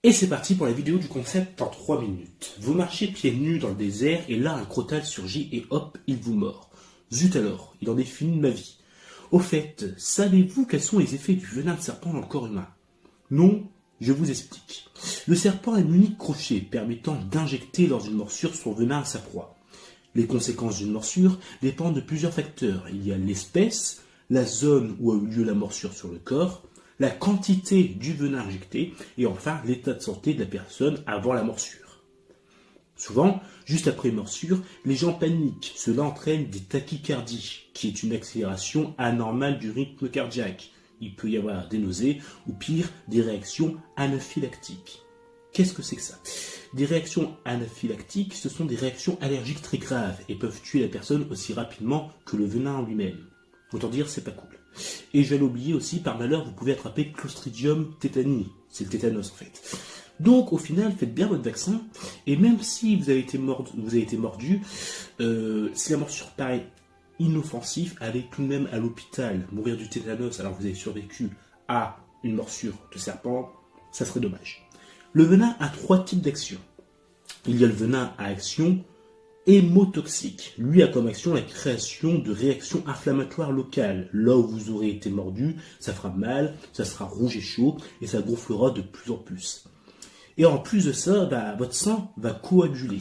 Et c'est parti pour la vidéo du concept en 3 minutes. Vous marchez pieds nus dans le désert et là un crotale surgit et hop, il vous mord. Zut alors, il en est fini de ma vie. Au fait, savez-vous quels sont les effets du venin de serpent dans le corps humain? Non, je vous explique. Le serpent a un unique crochet permettant d'injecter lors d'une morsure son venin à sa proie. Les conséquences d'une morsure dépendent de plusieurs facteurs. Il y a l'espèce, la zone où a eu lieu la morsure sur le corps, la quantité du venin injecté et enfin l'état de santé de la personne avant la morsure. Souvent, juste après une morsure, les gens paniquent. Cela entraîne des tachycardies, qui est une accélération anormale du rythme cardiaque. Il peut y avoir des nausées ou pire, des réactions anaphylactiques. Qu'est-ce que c'est que ça? Des réactions anaphylactiques, ce sont des réactions allergiques très graves et peuvent tuer la personne aussi rapidement que le venin en lui-même. Autant dire, c'est pas cool. Et je vais l'oublier aussi, par malheur, vous pouvez attraper Clostridium tetani. C'est le tétanos en fait. Donc au final, faites bien votre vaccin. Et même si vous avez été mordu, si la morsure paraît inoffensive, allez tout de même à l'hôpital. Mourir du tétanos alors que vous avez survécu à une morsure de serpent, ça serait dommage. Le venin a 3 types d'actions. Il y a le venin à action hémotoxique. Lui a comme action la création de réactions inflammatoires locales. Là où vous aurez été mordu, ça fera mal, ça sera rouge et chaud, et ça gonflera de plus en plus. Et en plus de ça, votre sang va coaguler.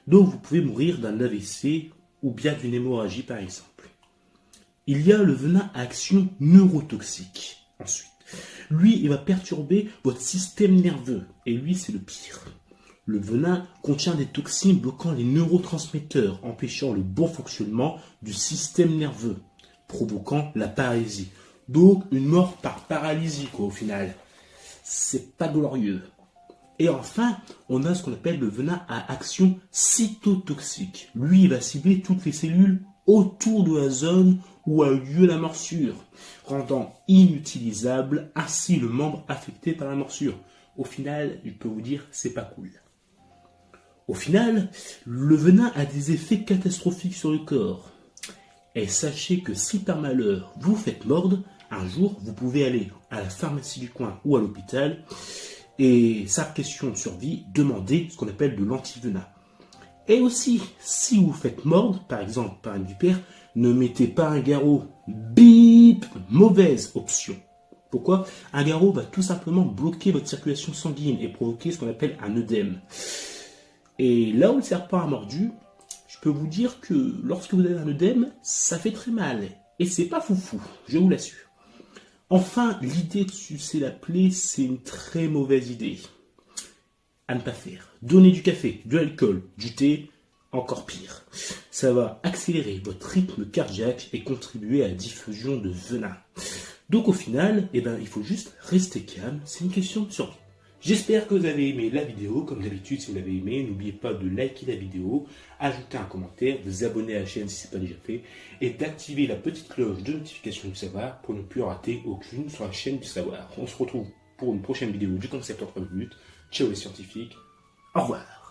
Donc vous pouvez mourir d'un AVC ou bien d'une hémorragie par exemple. Il y a le venin à action neurotoxique. Ensuite, lui, il va perturber votre système nerveux. Et lui, c'est le pire. Le venin contient des toxines bloquant les neurotransmetteurs, empêchant le bon fonctionnement du système nerveux, provoquant la paralysie. Donc, une mort par paralysie, au final. C'est pas glorieux. Et enfin, on a ce qu'on appelle le venin à action cytotoxique. Lui, il va cibler toutes les cellules autour de la zone où a eu lieu la morsure, rendant inutilisable ainsi le membre affecté par la morsure. Au final, je peux vous dire, c'est pas cool. Au final, le venin a des effets catastrophiques sur le corps. Et sachez que si par malheur vous faites mordre, un jour vous pouvez aller à la pharmacie du coin ou à l'hôpital et, sa question de survie, demander ce qu'on appelle de l'antivenin. Et aussi, si vous faites mordre, par exemple par une vipère, ne mettez pas un garrot. Bip! Mauvaise option. Pourquoi? Un garrot va tout simplement bloquer votre circulation sanguine et provoquer ce qu'on appelle un œdème. Et là où le serpent a mordu, je peux vous dire que lorsque vous avez un œdème, ça fait très mal. Et c'est pas foufou, je vous l'assure. Enfin, l'idée de sucer la plaie, c'est une très mauvaise idée. À ne pas faire. Donnez du café, de l'alcool, du thé, encore pire. Ça va accélérer votre rythme cardiaque et contribuer à la diffusion de venin. Donc au final, il faut juste rester calme, c'est une question de survie. J'espère que vous avez aimé la vidéo. Comme d'habitude, si vous l'avez aimé, n'oubliez pas de liker la vidéo, ajouter un commentaire, vous abonner à la chaîne si ce n'est pas déjà fait, et d'activer la petite cloche de notification du savoir pour ne plus rater aucune sur la chaîne du savoir. On se retrouve pour une prochaine vidéo du concept en 3 minutes. Ciao les scientifiques, au revoir.